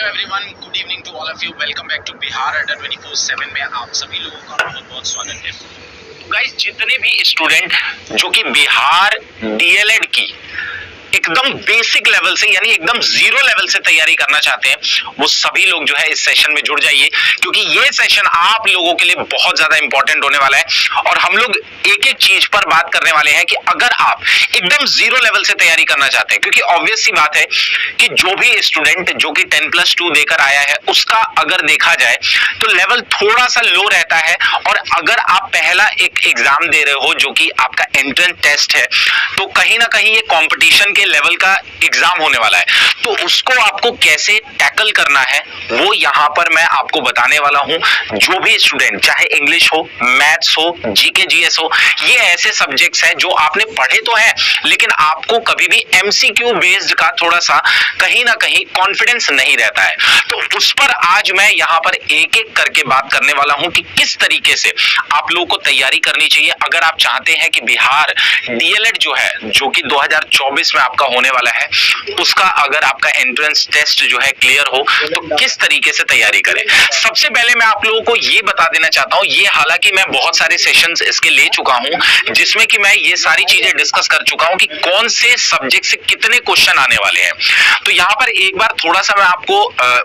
Hello everyone, good evening to all of you. Welcome back to Bihar Adda 24/7 में आप सभी लोगों का बहुत बहुत स्वागत है। तो गाइस, जितने भी स्टूडेंट जो कि बिहार डीएलएड की एकदम बेसिक लेवल से यानी एकदम जीरो लेवल से तैयारी करना चाहते हैं, वो सभी लोग जो है इस सेशन में जुड़ जाइए, क्योंकि ये सेशन आप लोगों के लिए बहुत ज्यादा इंपॉर्टेंट होने वाला है। और हम लोग एक एक चीज पर बात करने वाले हैं कि अगर आप एकदम जीरो लेवल से तैयारी करना चाहते हैं, क्योंकि ऑब्वियस सी बात है कि जो भी स्टूडेंट जो कि 10+2 देकर आया है उसका अगर देखा जाए तो लेवल थोड़ा सा लो रहता है। और अगर आप पहला एक एग्जाम दे रहे हो जो कि आपका एंट्रेंस टेस्ट है, तो कहीं ना कहीं ये कंपटीशन के लेवल का एग्जाम होने वाला है, तो उसको आपको कैसे टैकल करना है वो यहां पर मैं आपको बताने वाला हूं। जो भी स्टूडेंट, चाहे इंग्लिश हो, मैथ्स हो, जीके जीएस हो, ये ऐसे सब्जेक्ट्स हैं जो आपने पढ़े तो हैं लेकिन आपको कभी भी एमसीक्यू बेस्ड का थोड़ा सा कहीं ना कहीं कॉन्फिडेंस नहीं रहता है, तो उस पर आज मैं यहां पर एक एक करके बात करने वाला हूं कि किस तरीके से आप लोगों को तैयारी करनी चाहिए अगर आप चाहते हैं कि बिहार डीएलएड जो है, जो कि 2024 में आपका होने वाला है, उसका अगर आपका एंट्रेंस टेस्ट जो है क्लियर हो तो किस तरीके से तैयारी करें। सबसे पहले मैं आप लोगों को ये बता देना चाहता हूं, ये हालांकि मैं बहुत सारे सेशंस इसके ले चुका हूं जिसमें कि मैं ये सारी चीजें डिस्कस कर चुका हूं कि कौन से सब्जेक्ट से कितने क्वेश्चन आने वाले हैं। तो यहां पर एक बार थोड़ा सा मैं आपको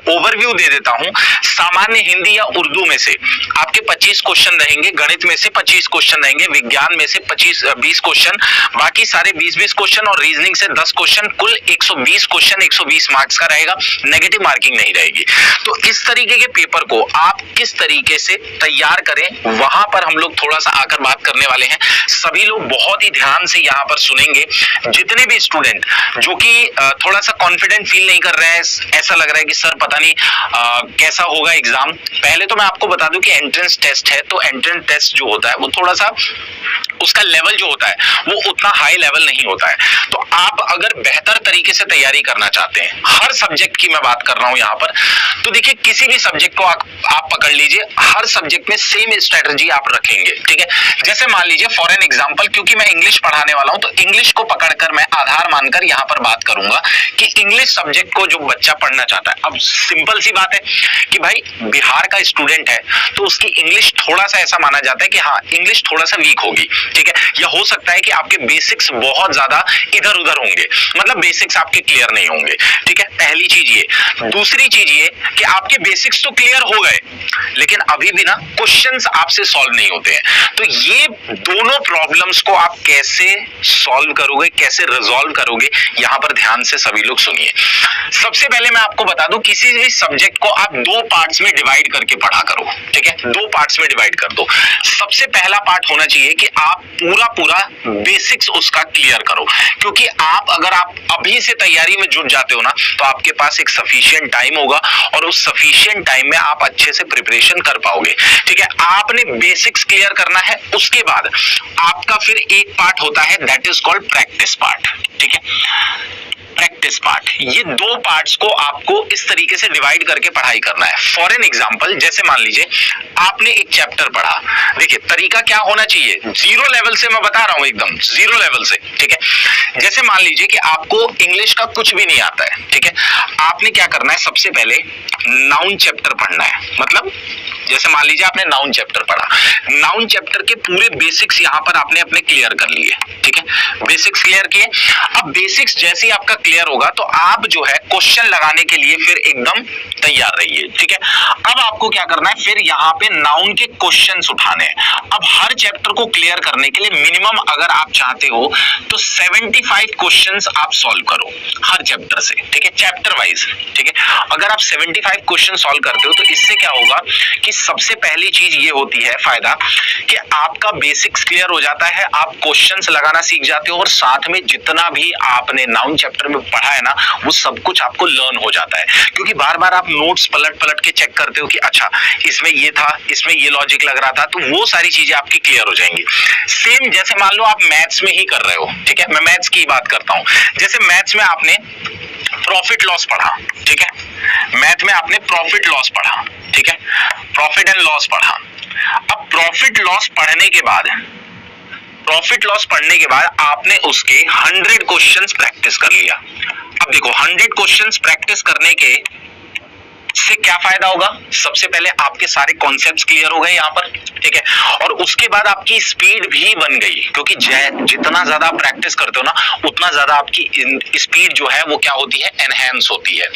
ओवरव्यू दे देता हूं। सामान्य हिंदी या उर्दू में से आपके 25 क्वेश्चन रहेंगे, गणित में से 25 क्वेश्चन रहेंगे, विज्ञान में से 20 क्वेश्चन, बाकी सारे 20 क्वेश्चन और रीजनिंग से 10 क्वेश्चन, कुल 120 क्वेश्चन 120 मार्क्स का रहेगा, नेगेटिव मार्किंग नहीं रहेगी। तो इस तरीके के पेपर को आप किस तरीके से तैयार करें वहां पर हम लोग थोड़ा सा आकर बात करने वाले हैं। सभी लोग बहुत ही ध्यान से यहां पर सुनेंगे। जितने भी स्टूडेंट जो कि थोड़ा सा कॉन्फिडेंट फील नहीं कर रहे हैं, ऐसा लग रहा है कि सर पता नहीं कैसा होगा एग्जाम, पहले तो मैं आपको बता दूं कि एंट्रेंस टेस्ट है, तो एंट्रेंस टेस्ट जो होता है वो थोड़ा सा उसका लेवल जो होता है वो उतना हाई लेवल नहीं होता है। तो आप अगर बेहतर तरीके से तैयारी करना चाहते हैं, हर सब्जेक्ट की मैं बात कर रहा हूं यहां पर, तो देखिए किसी भी सब्जेक्ट को आप पकड़ लीजिए, हर सब्जेक्ट में सेम स्ट्रेटजी आप रखेंगे, ठीक है। जैसे मान लीजिए फॉर एन एग्जांपल, क्योंकि मैं इंग्लिश पढ़ाने वाला हूं तो इंग्लिश को पकड़कर मैं आधार मानकर यहां पर बात करूंगा कि इंग्लिश सब्जेक्ट को जो बच्चा पढ़ना चाहता है, अब सिंपल सी बात है कि भाई बिहार का स्टूडेंट है तो उसकी इंग्लिश थोड़ा सा ऐसा माना जाता है कि हाँ इंग्लिश थोड़ा सा वीक होगी, ठीक है। या हो सकता है कि आपके बेसिक्स बहुत ज्यादा इधर उधर होंगे, मतलब बेसिक्स आपके क्लियर नहीं होंगे, ठीक है। पहली चीज ये। दूसरी चीज ये कि आपके बेसिक्स तो क्लियर हो गए लेकिन अभी भी ना क्वेश्चंस आपसे सॉल्व नहीं होते हैं। तो ये दोनों प्रॉब्लम्स को आप कैसे सॉल्व करोगे, कैसे रिजॉल्व करोगे, यहां पर ध्यान से सभी लोग सुनिए। सबसे पहले मैं आपको बता दूं, किसी भी सब्जेक्ट को आप दो पार्ट्स में डिवाइड करके पढ़ा करो, ठीक है। दो पार्ट्स में डिवाइड कर दो। सबसे पहला पार्ट होना चाहिए कि आप पूरा बेसिक्स उसका क्लियर करो, क्योंकि अगर आप अभी से तैयारी में जुट जाते हो ना तो आपके पास एक सफिशिएंट टाइम होगा और उस सफिशिएंट टाइम में आप अच्छे से प्रिपरेशन कर पाओगे, ठीक है। आपने बेसिक्स क्लियर करना है, उसके बाद आपका फिर एक पार्ट होता है that is called practice part, ठीक है। प्रैक्टिस पार्ट, ये दो पार्ट्स को आपको इस तरीके से डिवाइड करके पढ़ाई करना है। फॉर एन एग्जांपल, जैसे मान लीजिए आपने एक चैप्टर पढ़ा, देखिए तरीका क्या होना चाहिए, जीरो लेवल से मैं बता रहा हूं, एकदम जीरो लेवल से, ठीक है। जैसे मान लीजिए कि आपको इंग्लिश का कुछ भी नहीं आता है, ठीक है। आपने क्या करना है, सबसे पहले नाउन चैप्टर पढ़ना है। मतलब जैसे मान लीजिए आपने नाउन चैप्टर पढ़ा, नाउन चैप्टर के पूरे बेसिक्स यहां पर आपने अपने क्लियर कर लिए, ठीक है। बेसिक्स क्लियर किए। अब बेसिक्स जैसे ही आपका क्लियर होगा तो आप जो है क्वेश्चन लगाने के लिए फिर एकदम तैयार रहिए, ठीक है। अब आपको क्या करना है, फिर यहाँ पे नाउन के क्वेश्चंस उठाने हैं। अब हर चैप्टर को क्लियर करने के लिए मिनिमम अगर आप चाहते हो तो 75 क्वेश्चंस आप सॉल्व करो हर चैप्टर से, ठीक है, चैप्टर वाइज, ठीक है। अगर आप 75 क्वेश्चन सॉल्व करते हो तो इससे क्या होगा कि सबसे पहली चीज ये होती है फायदा कि आपका बेसिक्स क्लियर हो जाता है, आप क्वेश्चंस लगाना सीख जाते हो और साथ में जितना भी आपने नाउन चैप्टर में पढ़ा है ना वो सब कुछ आपको लर्न हो जाता है, क्योंकि बार बार आप नोट्स पलट पलट के चेक करते हो कि अच्छा इसमें ये था, इसमें ये लॉजिक लग रहा था, तो वो सारी चीजें आपकी क्लियर हो जाएंगी। सेम जैसे मान लो आप मैथ्स में ही कर रहे हो, ठीक है, मैं मैथ्स की बात करता हूं। जैसे मैथ्स में आपने प्रॉफिट लॉस पढ़ा, ठीक है, मैथ में आपने प्रॉफिट लॉस पढ़ा, ठीक है, प्रॉफिट एंड लॉस पढ़ा। अब प्रॉफिट लॉस पढ़ने के बाद आपने उसके 100 क्वेश्चंस प्रैक्टिस कर लिया। अब देखो 100 क्वेश्चंस प्रैक्टिस करने के इससे क्या फायदा होगा? सबसे पहले आपके सारे कॉन्सेप्ट्स क्लियर हो गए यहाँ पर, ठीक है, और उसके बाद आपकी स्पीड भी बन गई, क्योंकि जितना ज्यादा प्रैक्टिस करते हो ना उतना ज्यादा आपकी स्पीड जो है वो क्या होती है, एनहेंस होती है।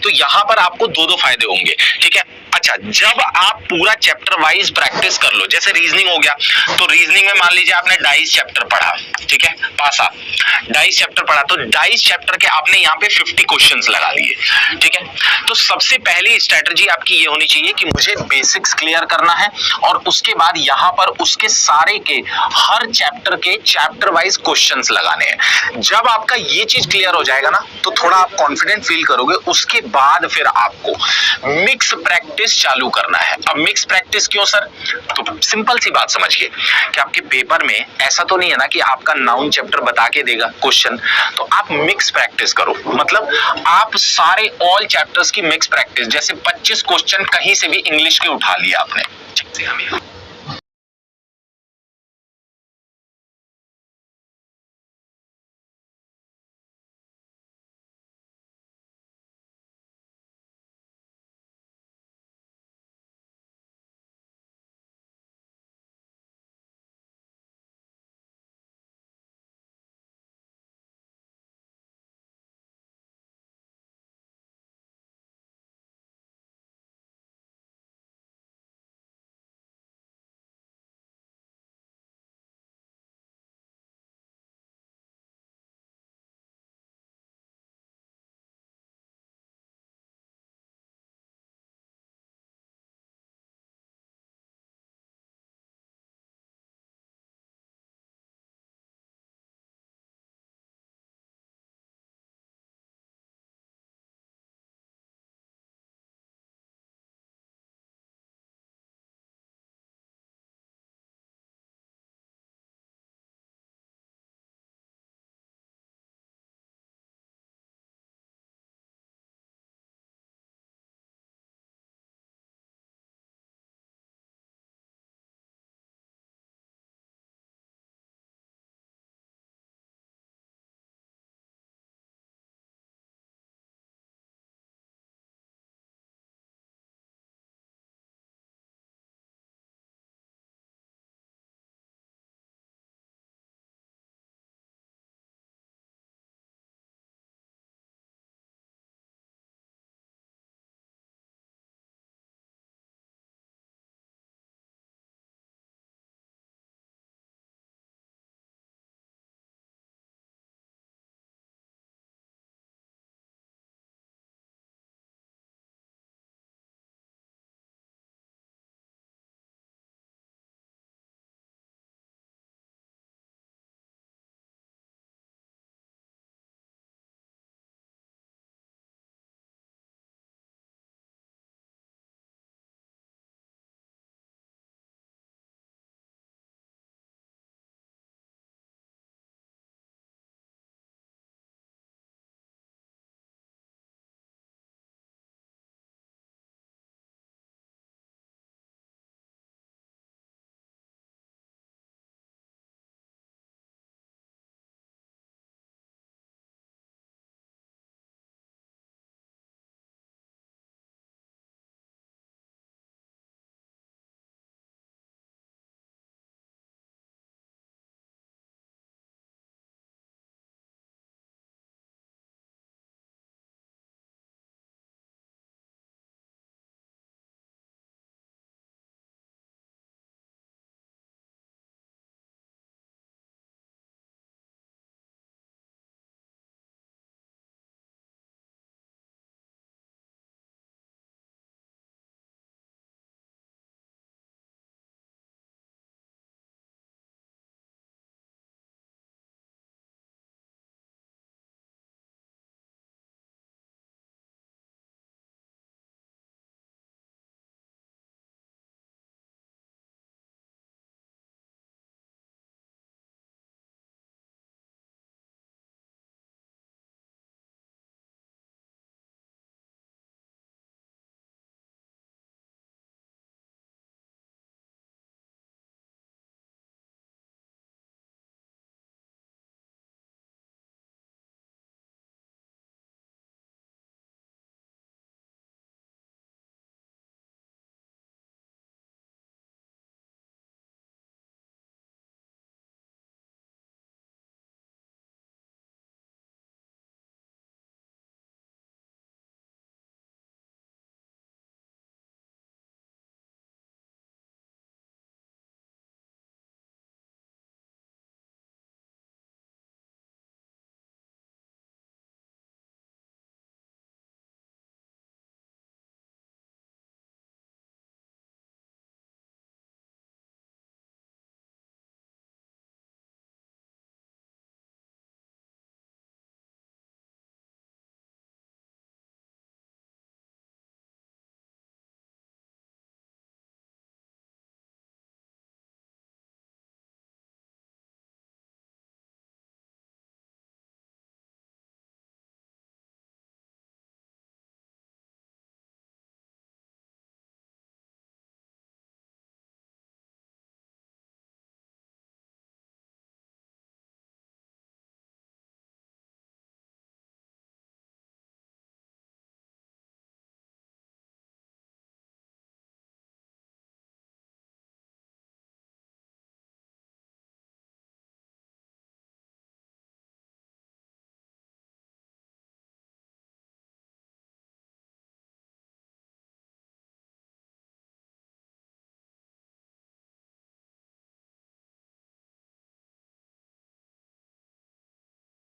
तो यहाँ पर आपको दो फायदे होंगे, ठीक है। अच्छा, जब आप पूरा चैप्टर वाइज प्रैक्टिस कर लो, जैसे रीजनिंग हो गया, तो रीजनिंग में मान लीजिए आपने 22 चैप्टर पढ़ा, ठीक है, पासा 22 चैप्टर पढ़ा, तो 22 चैप्टर के आपने यहाँ पे 50 क्वेश्चंस लगा लिए, ठीक है। तो सबसे पहली स्ट्रेटजी आपकी ये होनी चाहिए कि मुझे बेसिक्स क्लियर करना है, और उसके बाद यहाँ पर उसके सारे के हर चैप्टर के चैप्टर वाइज क्वेश्चंस लगाने हैं। जब आपका ये चीज क्लियर हो जाएगा ना, तो थोड़ा आप कॉन्फिडेंट फील करोगे। उसके बाद फिर आपको मिक्स प्रैक्टिस चालू करना है। अब मिक्स प्रैक्टिस क्यों सर? तो सिंपल सी बात समझिए कि आपके पेपर में ऐसा तो नहीं है ना कि आपका नाउन चैप्टर बता के देगा क्वेश्चन, तो आप मिक्स प्रैक्टिस करो। मतलब आप सारे ऑल चैप्टर्स की मिक्स प्रैक्टिस, जैसे 25 क्वेश्चन कहीं से भी इंग्लिश के उठा लिया आपने,